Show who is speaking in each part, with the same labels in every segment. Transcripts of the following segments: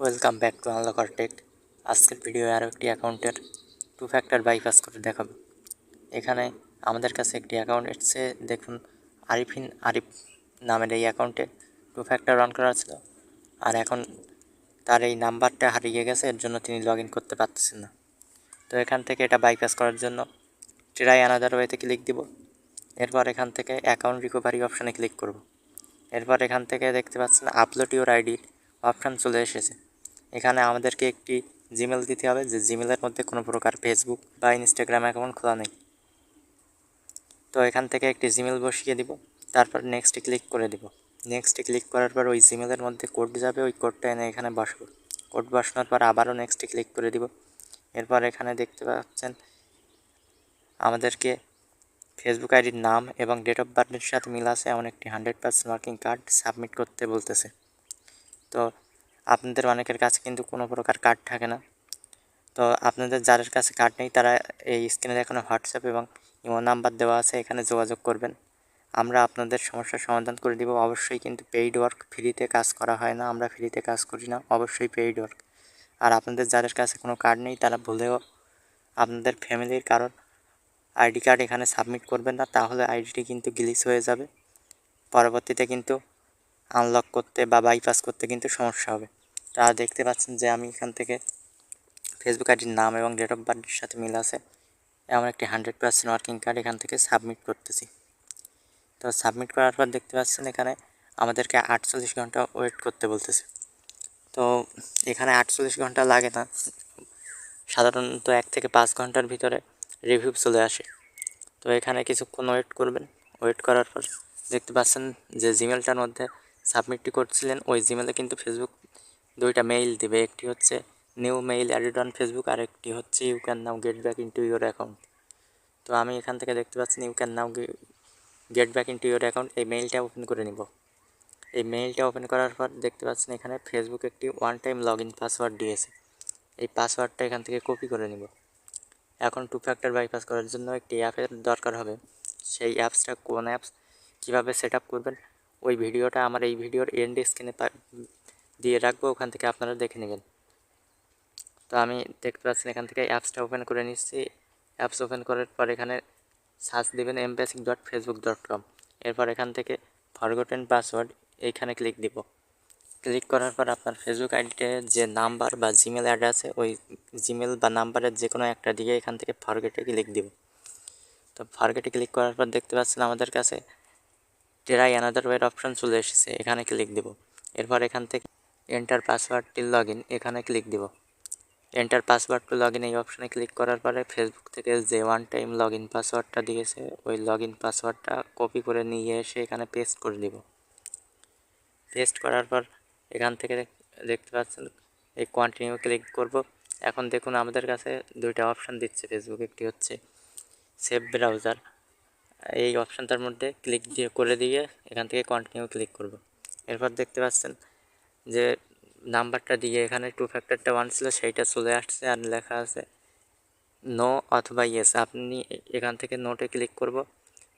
Speaker 1: Welcome back to unlocker take. আজকের video আরও একটি অ্যাকাউন্টের টু ফ্যাক্টর বাইপাস করে দেখাবো। এখানে আমাদের কাছে একটি অ্যাকাউন্ট এসেছে, দেখুন আরিফ নামের এই অ্যাকাউন্টে টু ফ্যাক্টর অন করা ছিল, আর এখন তার এই নাম্বারটা হারিয়ে গেছে, এর জন্য তিনি লগ ইন করতে পারতেছেন না। তো এখান থেকে এটা বাইপাস করার জন্য ট্রাই অ্যানাদার ওয়েতে ক্লিক দিব। এরপর এখান থেকে অ্যাকাউন্ট রিকভারি অপশানে ক্লিক করব। এরপর এখান থেকে দেখতে পাচ্ছেন আপলোড ইউর আইডির অপশান চলে এসেছে। এখানে আমাদেরকে একটি জিমেল দিতে হবে, যে জিমেলের মধ্যে কোনো প্রকার ফেসবুক বা ইনস্টাগ্রাম অ্যাকাউন্ট খোলা নেই। তো এখান থেকে একটি জিমেল বসিয়ে দিব, তারপর নেক্সটে ক্লিক করে দিব। নেক্সটে ক্লিক করার পর ওই জিমেলের মধ্যে কোড যাবে, ওই কোডটা এনে এখানে বসাবো। কোড বসানোর পর আবারও নেক্সটে ক্লিক করে দিব। এরপর এখানে দেখতে পাচ্ছেন আমাদেরকে ফেসবুক আইডির নাম এবং ডেট অফ বার্থের সাথে মিল আছে এমন একটি 100% ওয়ার্কিং কার্ড সাবমিট করতে বলতেছে। তো আপনাদের অনেকের কাছে কিন্তু কোনো প্রকার কার্ড থাকে না। তো আপনাদের যাদের কাছে কার্ড নেই তারা এই স্ক্রিনে দেখানো হোয়াটসঅ্যাপ এবং ইমো নাম্বার দেওয়া আছে, এখানে যোগাযোগ করবেন। আমরা আপনাদের সমস্যার সমাধান করে দিব। অবশ্যই কিন্তু পেইড ওয়ার্ক, ফ্রিতে কাজ করা হয় না, আমরা ফ্রিতে কাজ করি না, অবশ্যই পেইড ওয়ার্ক। আর আপনাদের যাদের কাছে কোনো কার্ড নেই তারা ভুলেও আপনাদের ফ্যামিলির কারোর আইডি কার্ড এখানে সাবমিট করবেন না, তাহলে আইডিটি কিন্তু গ্লিচ হয়ে যাবে। পরবর্তীতে কিন্তু আনলক করতে বা বাইপাস করতে কিন্তু সমস্যা হবে। তা দেখতে পাচ্ছেন যে আমি এখান থেকে ফেসবুক আইডির নাম এবং ডেট অফ বার্থের সাথে মিল আছে এমন একটি 100% ওয়ার্কিং কার্ড এখান থেকে সাবমিট করতেছি। তো সাবমিট করার পর দেখতে পাচ্ছেন এখানে আমাদেরকে 48 ঘন্টা ওয়েট করতে বলতেছে। তো এখানে 48 ঘন্টা লাগে না, সাধারণত 1 থেকে 5 ঘন্টার ভিতরে রিভিউ চলে আসে। তো এখানে কিছুক্ষণ ওয়েট করবেন। ওয়েট করার পর দেখতে পাচ্ছেন যে জিমেলটার মধ্যে সাবমিটটি করছিলেন, ওই জিমেলে কিন্তু ফেসবুক দুইটা মেইল দিবে। একটি হচ্ছে new mail added on Facebook, আর একটি হচ্ছে you can now get back into your account. তো আমি এখান থেকে দেখতে পাচ্ছেন you can now get back into your account, এই মেইলটা ওপেন করে নিব। এই মেইলটা ওপেন করার পর দেখতে পাচ্ছেন এখানে ফেসবুক একটি one time log in password দিয়েছে। এই পাসওয়ার্ডটা এখান থেকে কপি করে নিব। এখন টু ফ্যাক্টর বাইপাস করার জন্য একটি অ্যাপের দরকার হবে। সেই অ্যাপসটা কোন অ্যাপস, কীভাবে সেট আপ করবেন, ওই ভিডিওটা আমার এই ভিডিওর এন্ড স্ক্রিনে দিয়ে রাখবো, ওখান থেকে আপনারা দেখে নেবেন। তো আমি দেখতে পাচ্ছেন এখান থেকে অ্যাপসটা ওপেন করে নিচ্ছি। অ্যাপস ওপেন করার পর এখানে সার্চ দেবেন embasic.facebook.com। এরপর এখান থেকে ফরগটেন পাসওয়ার্ড এইখানে ক্লিক দিব। ক্লিক করার পর আপনার ফেসবুক আইডিতে যে নাম্বার বা জিমেল অ্যাড আছে, ওই জিমেল বা নাম্বারের যে কোনো একটা দিয়ে এখান থেকে ফরগেটে ক্লিক দিব। তো ফরগেটে ক্লিক করার পর দেখতে পাচ্ছেন আমাদের কাছে ট্রাই অ্যানাদার ওয়ের অপশান চলে এসেছে, এখানে ক্লিক দিব। এরপর এখান থেকে enter password till log in, এখানে ক্লিক দিব। Enter password to log in এই অপশানে ক্লিক করার পরে ফেসবুক থেকে যে ওয়ান টাইম লগ ইন পাসওয়ার্ডটা দিয়েছে, ওই লগ ইন পাসওয়ার্ডটা কপি করে নিয়ে এসে এখানে পেস্ট করে দিব। পেস্ট করার পর এখান থেকে দেখতে পাচ্ছেন এই কন্টিনিউ ক্লিক করব। এখন দেখুন আমাদের কাছে দুইটা অপশান দিচ্ছে ফেসবুক, একটি হচ্ছে সেভ ব্রাউজার, এই অপশানটার মধ্যে ক্লিক দিয়ে এখান থেকে কন্টিনিউ ক্লিক করব। এরপর দেখতে পাচ্ছেন যে নাম্বারটা দিয়ে এখানে টু ফ্যাক্টরটা ওয়ান ছিল সেইটা চলে আসছে, আর লেখা আছে নো অথবা ইয়েস। আপনি এখান থেকে নোটে ক্লিক করব।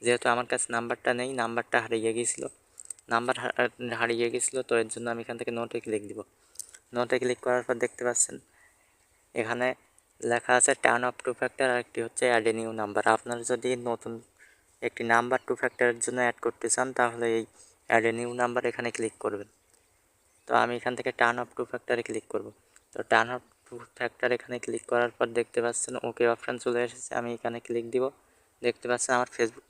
Speaker 1: যেহেতু আমার কাছে নাম্বারটা নেই, নাম্বারটা হারিয়ে গিয়েছিলো, তো এর জন্য আমি এখান থেকে নোটে ক্লিক দিব। নোটে ক্লিক করার পর দেখতে পাচ্ছেন এখানে লেখা আছে টার্ন অফ টু ফ্যাক্টর, আর একটি হচ্ছে অ্যাড এ নিউ নাম্বার। আপনারা যদি নতুন একটি নাম্বার টু ফ্যাক্টরের জন্য অ্যাড করতে চান তাহলে এই অ্যাড এ নিউ নাম্বার এখানে ক্লিক করবেন। তো আমি এখান থেকে টার্ন অফ টু ফ্যাক্টরে ক্লিক করব। তো টার্ন অফ টু ফ্যাক্টর এখানে ক্লিক করার পর দেখতে পাচ্ছেন ওকে অপশান চলে এসেছে, আমি এখানে ক্লিক দিব। দেখতে পাচ্ছেন আমার ফেসবুক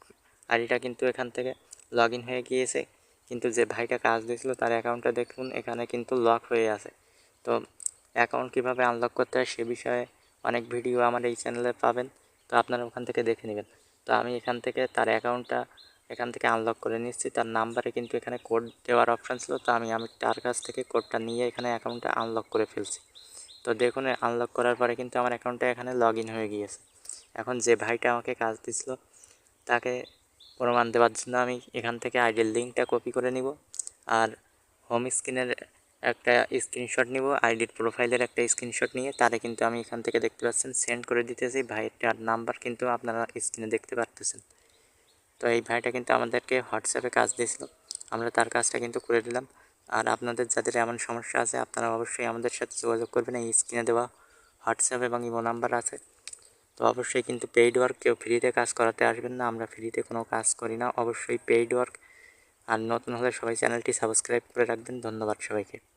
Speaker 1: আইডিটা কিন্তু এখান থেকে লগ ইন হয়ে গিয়েছে, কিন্তু যে ভাইটা কাজ দিয়েছিল তার অ্যাকাউন্টটা দেখুন এখানে কিন্তু লক হয়ে আছে। তো অ্যাকাউন্ট কীভাবে আনলক করতে হয় সে বিষয়ে অনেক ভিডিও আমার এই চ্যানেলে পাবেন, তো আপনারা ওখান থেকে দেখে নেবেন। তো আমি এখান থেকে তার অ্যাকাউন্টটা এখান থেকে আনলক করে নিচ্ছি। তার নাম্বারে কিন্তু এখানে কোড দেওয়ার অপশান ছিল, তো আমি তার কাছ থেকে কোডটা নিয়ে এখানে অ্যাকাউন্টটা আনলক করে ফেলছি। তো দেখুন আনলক করার পরে কিন্তু আমার অ্যাকাউন্টটা এখানে লগ ইন হয়ে গিয়েছে। এখন যে ভাইটা আমাকে কাজ দিছিল তাকে প্রমাণ দেওয়ার জন্য আমি এখান থেকে আইডির লিঙ্কটা কপি করে নিব, আর হোম স্ক্রিনের একটা স্ক্রিনশট নিব, আইডির প্রোফাইলের একটা স্ক্রিনশট নিয়ে তারে কিন্তু আমি এখান থেকে দেখতে পাচ্ছেন সেন্ড করে দিতেছি। ভাইটার নাম্বার কিন্তু আপনারা স্ক্রিনে দেখতে পারতেছেন। তো এই ভাইটা কিন্তু আমাদেরকে হোয়াটসঅ্যাপে কাজ দিয়েছিল, আমরা তার কাজটা কিন্তু করে দিলাম। আর আপনাদের যাদের এমন সমস্যা আছে আপনারা অবশ্যই আমাদের সাথে যোগাযোগ করবেন। এই স্ক্রিনে দেওয়া হোয়াটসঅ্যাপ এবং ইমো নাম্বার আছে। তো অবশ্যই কিন্তু পেইড ওয়ার্ক কেউ ফ্রিতে কাজ করাতে আসবেন না, আমরা ফ্রিতে কোনো কাজ করি না, অবশ্যই পেইড ওয়ার্ক। আর নতুন হলে সবাই চ্যানেলটি সাবস্ক্রাইব করে রাখবেন। ধন্যবাদ সবাইকে।